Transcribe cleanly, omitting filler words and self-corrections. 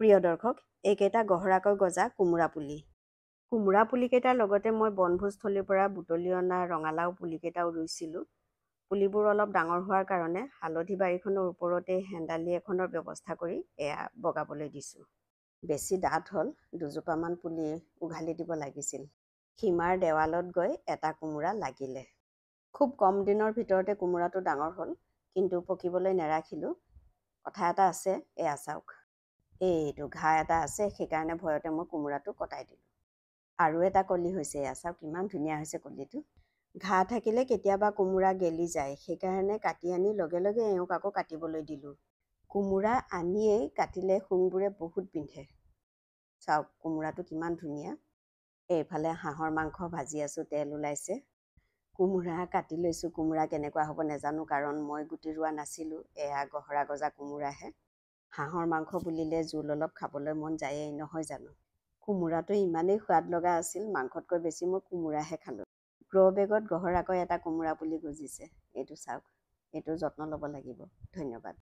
প্ৰিয় দৰ্শক, এইকেইটা গহৰাকৈ গজা কোমোৰা পুলি। কোমোৰা পুলিকেইটাৰ লগতে মই বনভোজস্থলীৰ পৰা বুটলি অনা ৰঙালাও পুলিকেইটাও ৰুইছিলোঁ। পুলিবোৰ অলপ ডাঙৰ হোৱাৰ কাৰণে হালধি বাৰীখনৰ ওপৰতে হেন্দালি এখনৰ ব্যৱস্থা কৰি এয়া বগাবলৈ দিছোঁ। বেছি ডাঠ হ'ল, দুজোপামান পুলি উঘালি দিব লাগিছিল। সীমাৰ দেৱালত গৈ এটা কোমোৰা লাগিলে। খুব কম দিনৰ ভিতৰতে কোমোৰাটো ডাঙৰ হ'ল, কিন্তু পকিবলৈ নেৰাখিলোঁ। কথা এটা আছে, এয়া চাওক। এইটো ঘাঁহ এটা আছে, সেইকাৰণে ভয়তে মই কোমোৰাটো কটাই দিলোঁ। আৰু এটা কলি হৈছে, এয়া চাওক কিমান ধুনীয়া হৈছে কলিটো। ঘাঁহ থাকিলে কেতিয়াবা কোমোৰা গেলি যায়, সেইকাৰণে কাটি আনি লগে লগে এওঁক আকৌ কাটিবলৈ দিলোঁ। কোমোৰা আনিয়েই কাটিলে শুংবোৰে বহুত বিন্ধে। চাওক কোমোৰাটো কিমান ধুনীয়া। এইফালে হাঁহৰ মাংস ভাজি আছোঁ, তেল ওলাইছে। কোমোৰা কাটি লৈছোঁ। কোমোৰা কেনেকুৱা হ'ব নেজানো, কাৰণ মই গুটি ৰোৱা নাছিলোঁ। এয়া গহৰা গজা কোমোৰাহে। হাঁহৰ মাংস বুলিলে জোল অলপ খাবলৈ মন যায়েই, নহয় জানো? কোমোৰাটো ইমানেই সোৱাদ লগা আছিল, মাংসতকৈ বেছি মই কোমোৰাহে খালোঁ। গ্ৰ' বেগত গহৰাকৈ এটা কোমোৰা পুলি গজিছে। এইটো চাওক, এইটো যত্ন ল'ব লাগিব। ধন্যবাদ।